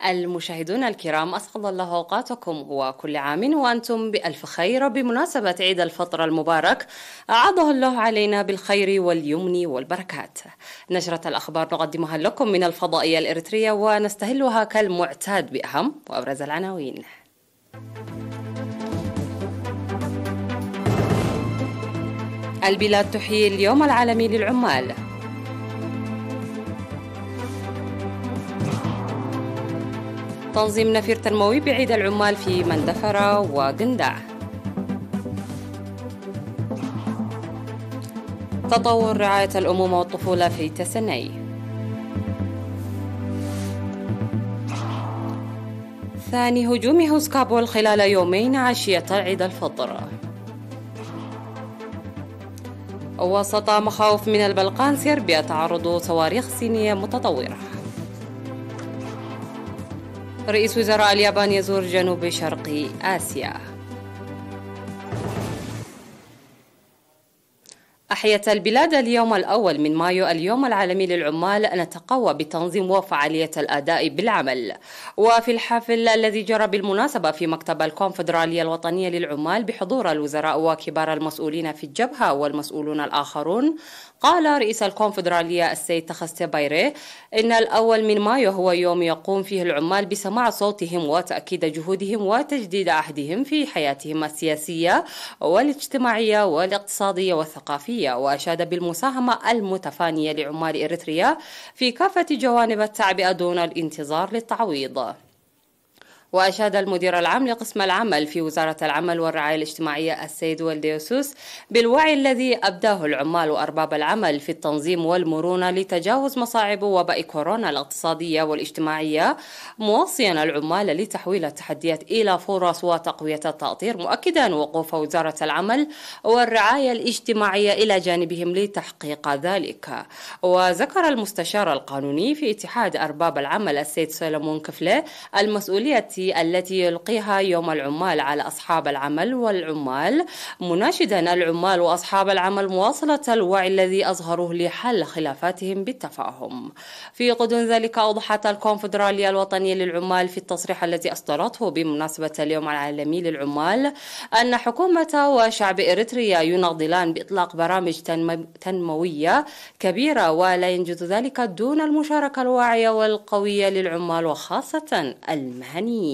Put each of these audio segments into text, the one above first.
المشاهدون الكرام، أسعد الله أوقاتكم وكل عام وأنتم بألف خير بمناسبة عيد الفطر المبارك، أعاده الله علينا بالخير واليمن والبركات. نشرة الأخبار نقدمها لكم من الفضائية الإريترية ونستهلها كالمعتاد بأهم وأبرز العناوين. البلاد تحيي اليوم العالمي للعمال. تنظيم نفير تنموي بعيد العمال في مندفرة وقندع. تطور رعاية الأمومة والطفولة في تسني. ثاني هجوم هوسكابول خلال يومين عشية عيد الفطر. وسط مخاوف من البلقان، صربيا تعرض صواريخ صينية متطورة. رئيس وزراء اليابان يزور جنوب شرق آسيا. أحيت البلاد اليوم الأول من مايو اليوم العالمي للعمال نتقوى بتنظيم وفعالية الأداء بالعمل. وفي الحفل الذي جرى بالمناسبة في مكتب الكونفدرالية الوطنية للعمال بحضور الوزراء وكبار المسؤولين في الجبهة والمسؤولون الآخرون، قال رئيس الكونفدرالية السيد تخست بايري إن الأول من مايو هو يوم يقوم فيه العمال بسماع صوتهم وتأكيد جهودهم وتجديد عهدهم في حياتهم السياسية والاجتماعية والاقتصادية والثقافية. وأشاد بالمساهمة المتفانية لعمال إريتريا في كافة جوانب التعبئة دون الانتظار للتعويض. وأشاد المدير العام لقسم العمل في وزارة العمل والرعاية الاجتماعية السيد والديوسوس بالوعي الذي أبداه العمال وأرباب العمل في التنظيم والمرونة لتجاوز مصاعب وباء كورونا الاقتصادية والاجتماعية، موصيا العمال لتحويل التحديات إلى فرص وتقوية التأطير، مؤكدا وقوف وزارة العمل والرعاية الاجتماعية إلى جانبهم لتحقيق ذلك. وذكر المستشار القانوني في اتحاد أرباب العمل السيد سولومون كفلي المسؤولية التي يلقيها يوم العمال على أصحاب العمل والعمال، مناشدا العمال وأصحاب العمل مواصلة الوعي الذي أظهروه لحل خلافاتهم بالتفاهم. في غضون ذلك، أوضحت الكونفدرالية الوطنية للعمال في التصريح الذي أصدرته بمناسبة اليوم العالمي للعمال أن حكومة وشعب إريتريا يناضلان بإطلاق برامج تنموية كبيرة، ولا ينجز ذلك دون المشاركة الواعية والقوية للعمال وخاصة المهنيين.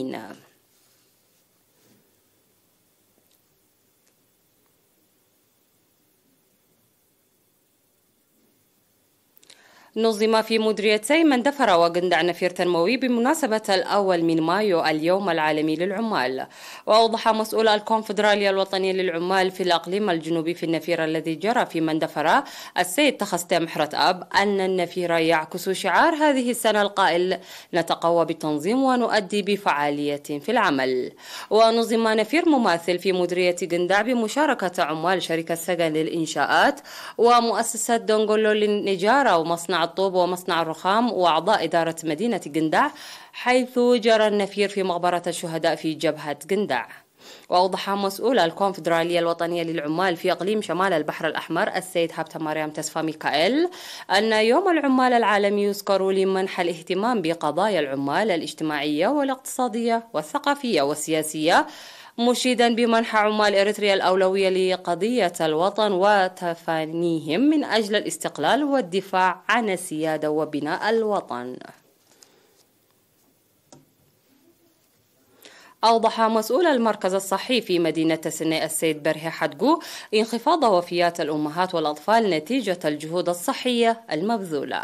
نظم في مديريتي مندفرة وقندع نفير تنموي بمناسبة الأول من مايو اليوم العالمي للعمال. وأوضح مسؤول الكونفدرالية الوطنية للعمال في الأقليم الجنوبي في النفير الذي جرى في مندفرة السيد تخست محرة أب أن النفير يعكس شعار هذه السنة القائل: نتقوى بالتنظيم ونؤدي بفعالية في العمل. ونظم نفير مماثل في مديرية قندع بمشاركة عمال شركة سجن للإنشاءات ومؤسسة دونغولو للنجارة ومصنع الطوب ومصنع الرخام وأعضاء إدارة مدينة قندع، حيث جرى النفير في مقبرة الشهداء في جبهة قندع. وأوضح مسؤول الكونفدرالية الوطنية للعمال في إقليم شمال البحر الأحمر السيد هابتا مريم تسفا ميكائيل أن يوم العمال العالمي يذكر لمنح الاهتمام بقضايا العمال الاجتماعية والاقتصادية والثقافية والسياسية، مشيدا بمنح عمال إريتريا الأولوية لقضية الوطن وتفانيهم من أجل الاستقلال والدفاع عن السيادة وبناء الوطن. أوضح مسؤول المركز الصحي في مدينة تسني السيد برهي حدقو انخفاض وفيات الأمهات والأطفال نتيجة الجهود الصحية المبذولة.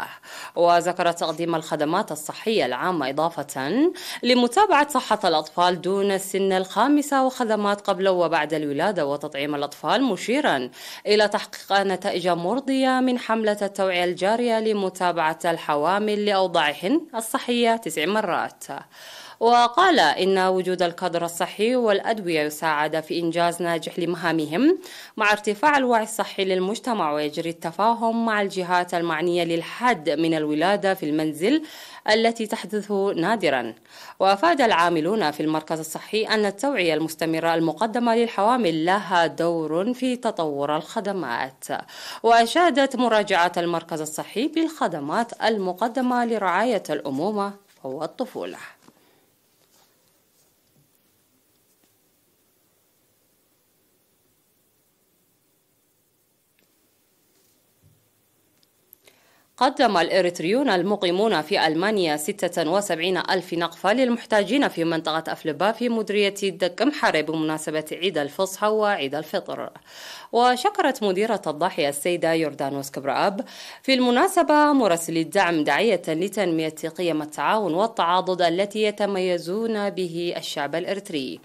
وذكر تقديم الخدمات الصحية العامة إضافة لمتابعة صحة الأطفال دون السن 5 وخدمات قبل وبعد الولادة وتطعيم الأطفال، مشيرا إلى تحقيق نتائج مرضية من حملة التوعية الجارية لمتابعة الحوامل لأوضاعهن الصحية 9 مرات. وقال إن وجود الكادر الصحي والأدوية يساعد في إنجاز ناجح لمهامهم مع ارتفاع الوعي الصحي للمجتمع، ويجري التفاهم مع الجهات المعنية للحد من الولادة في المنزل التي تحدث نادرا. وأفاد العاملون في المركز الصحي أن التوعية المستمرة المقدمة للحوامل لها دور في تطور الخدمات. وأشادت مراجعة المركز الصحي بالخدمات المقدمة لرعاية الأمومة والطفولة. قدم الإريتريون المقيمون في ألمانيا 76 ألف نقفة للمحتاجين في منطقة أفلبا في مديرية دكمحرة بمناسبة عيد الفصح وعيد الفطر. وشكرت مديرة الضاحية السيدة يوردانوس كبراب في المناسبة مراسلي الدعم داعية لتنمية قيم التعاون والتعاضد التي يتميزون به الشعب الإريتري.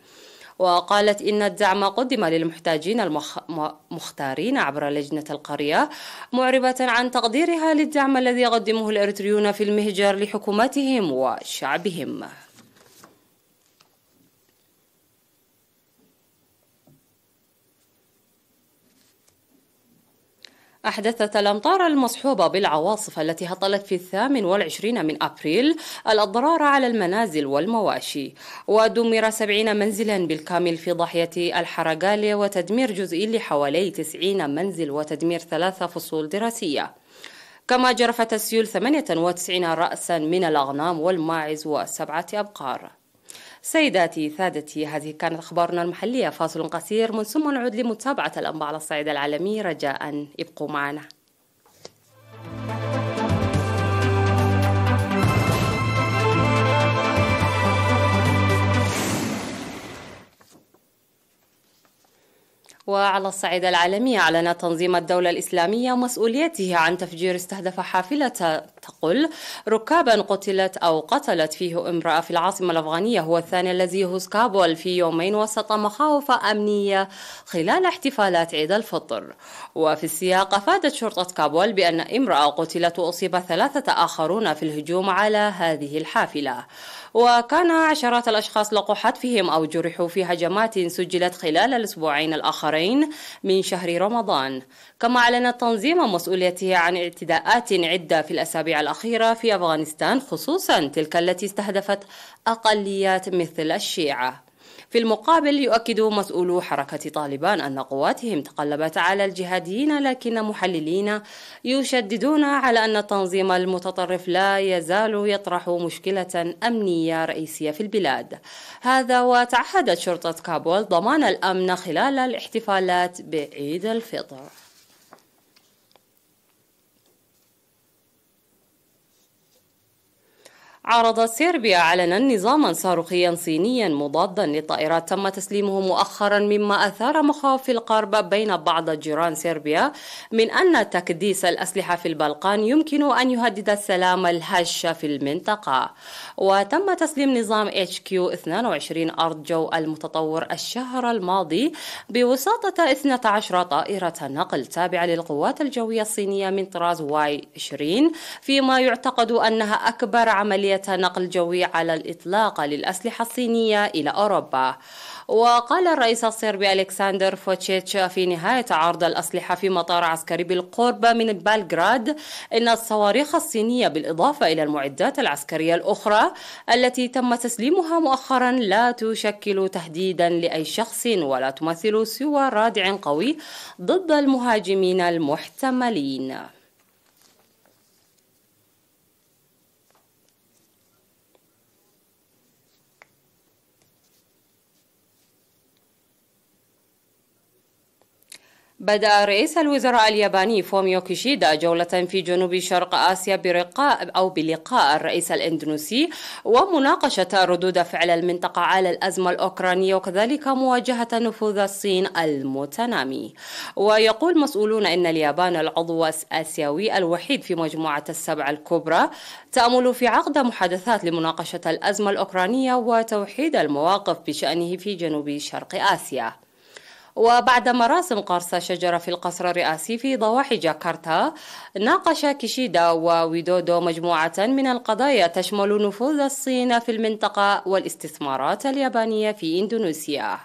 وقالت إن الدعم قدم للمحتاجين المختارين عبر لجنة القرية، معربة عن تقديرها للدعم الذي يقدمه الإريتريون في المهجر لحكومتهم وشعبهم. أحدثت الأمطار المصحوبة بالعواصف التي هطلت في 28 من أبريل الأضرار على المنازل والمواشي، ودمر 70 منزلا بالكامل في ضاحية الحرقالة، وتدمير جزئي لحوالي 90 منزل، وتدمير 3 فصول دراسية. كما جرفت السيول 98 رأسا من الأغنام والماعز و7 أبقار. سيداتي سادتي، هذه كانت أخبارنا المحلية. فاصل قصير من ثم نعود لمتابعة الأنباء على الصعيد العالمي، رجاء ابقوا معنا. وعلى الصعيد العالمي، أعلن تنظيم الدولة الإسلامية مسؤوليته عن تفجير استهدف حافلة تقل ركابا قتلت فيه امرأة في العاصمة الأفغانية، هو الثاني الذي يهز كابول في يومين وسط مخاوف أمنية خلال احتفالات عيد الفطر. وفي السياق، أفادت شرطة كابول بأن امرأة قتلت وأصيب 3 آخرون في الهجوم على هذه الحافلة. وكان عشرات الأشخاص لقوا حتفهم أو جرحوا في هجمات سجلت خلال الأسبوعين الآخرين من شهر رمضان. كما أعلن التنظيم مسؤوليته عن اعتداءات عدة في الأسابيع الأخيرة في أفغانستان، خصوصا تلك التي استهدفت أقليات مثل الشيعة. في المقابل، يؤكد مسؤولو حركة طالبان أن قواتهم تقلبت على الجهاديين، لكن محللين يشددون على أن التنظيم المتطرف لا يزال يطرح مشكلة أمنية رئيسية في البلاد. هذا وتعهدت شرطة كابول ضمان الأمن خلال الاحتفالات بعيد الفطر. عرضت صربيا علنا نظاما صاروخيا صينيا مضادا للطائرات تم تسليمه مؤخرا، مما أثار مخاوف القرب بين بعض جيران صربيا من أن تكديس الأسلحة في البلقان يمكن أن يهدد السلام الهش في المنطقة. وتم تسليم نظام HQ-22 أرض جو المتطور الشهر الماضي بوساطة 12 طائرة نقل تابعة للقوات الجوية الصينية من طراز Y-20، فيما يعتقد أنها أكبر عملية نقل جوي على الإطلاق للأسلحة الصينية إلى أوروبا. وقال الرئيس الصربي ألكسندر فوتشيتش في نهاية عرض الأسلحة في مطار عسكري بالقرب من بلغراد إن الصواريخ الصينية بالإضافة إلى المعدات العسكرية الأخرى التي تم تسليمها مؤخرا لا تشكل تهديدا لأي شخص ولا تمثل سوى رادع قوي ضد المهاجمين المحتملين. بدأ رئيس الوزراء الياباني فوميو كيشيدا جولة في جنوب شرق آسيا بلقاء الرئيس الإندونيسي ومناقشة ردود فعل المنطقة على الأزمة الأوكرانية، وكذلك مواجهة نفوذ الصين المتنامي. ويقول مسؤولون إن اليابان العضو الآسيوي الوحيد في مجموعة السبع الكبرى تأمل في عقد محادثات لمناقشة الأزمة الأوكرانية وتوحيد المواقف بشأنه في جنوب شرق آسيا. وبعد مراسم قرص شجرة في القصر الرئاسي في ضواحي جاكرتا، ناقش كيشيدا وويدودو مجموعة من القضايا تشمل نفوذ الصين في المنطقة والاستثمارات اليابانية في إندونيسيا.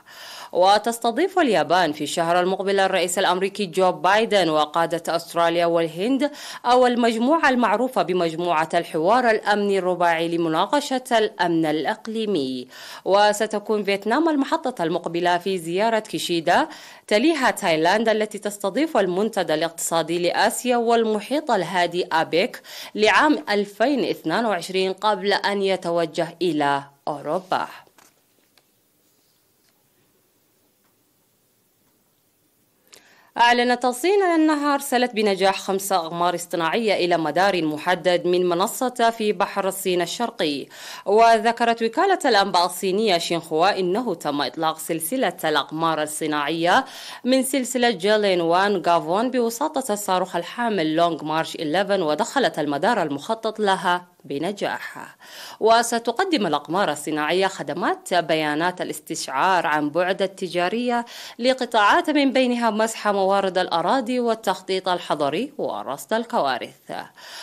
وتستضيف اليابان في الشهر المقبل الرئيس الأمريكي جو بايدن وقادة أستراليا والهند، أو المجموعة المعروفة بمجموعة الحوار الأمني الرباعي لمناقشة الأمن الإقليمي. وستكون فيتنام المحطة المقبلة في زيارة كيشيدا، تليها تايلاند التي تستضيف المنتدى الاقتصادي لآسيا والمحيط الهادي أبيك لعام 2022 قبل أن يتوجه إلى أوروبا. أعلنت الصين أنها أرسلت بنجاح 5 أقمار اصطناعية إلى مدار محدد من منصة في بحر الصين الشرقي. وذكرت وكالة الأنباء الصينية شينخوا إنه تم إطلاق سلسلة الأقمار الصناعية من سلسلة جيلين وان غافون بواسطة الصاروخ الحامل لونغ مارش 11، ودخلت المدار المخطط لها بنجاح. وستقدم الأقمار الصناعية خدمات بيانات الاستشعار عن بعد التجارية لقطاعات من بينها مسح موارد الأراضي والتخطيط الحضري ورصد الكوارث.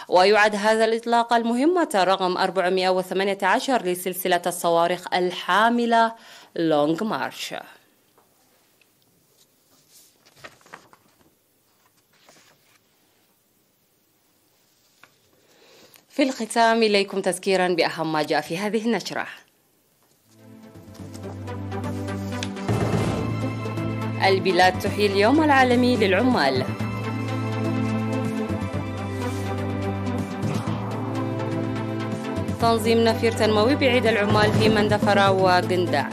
ويعد هذا الإطلاق المهمة رقم 418 لسلسلة الصواريخ الحاملة لونغ مارش. في الختام إليكم تذكيرا بأهم ما جاء في هذه النشرة. البلاد تحيي اليوم العالمي للعمال. تنظيم نفير تنموي بعيد العمال في مندفرة وقندع.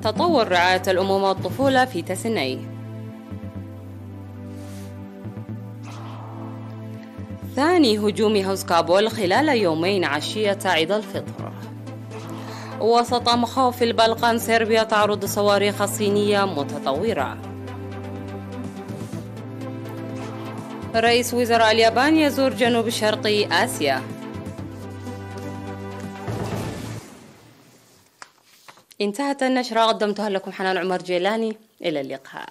تطور رعاية الأمومة والطفولة في تسني. ثاني هجوم هوس كابول خلال يومين عشية عيد الفطر. وسط مخاوف البلقان صربيا تعرض صواريخ صينية متطورة. رئيس وزراء اليابان يزور جنوب شرقي آسيا. انتهت النشرة، قدمتها لكم حنان عمر جيلاني، إلى اللقاء.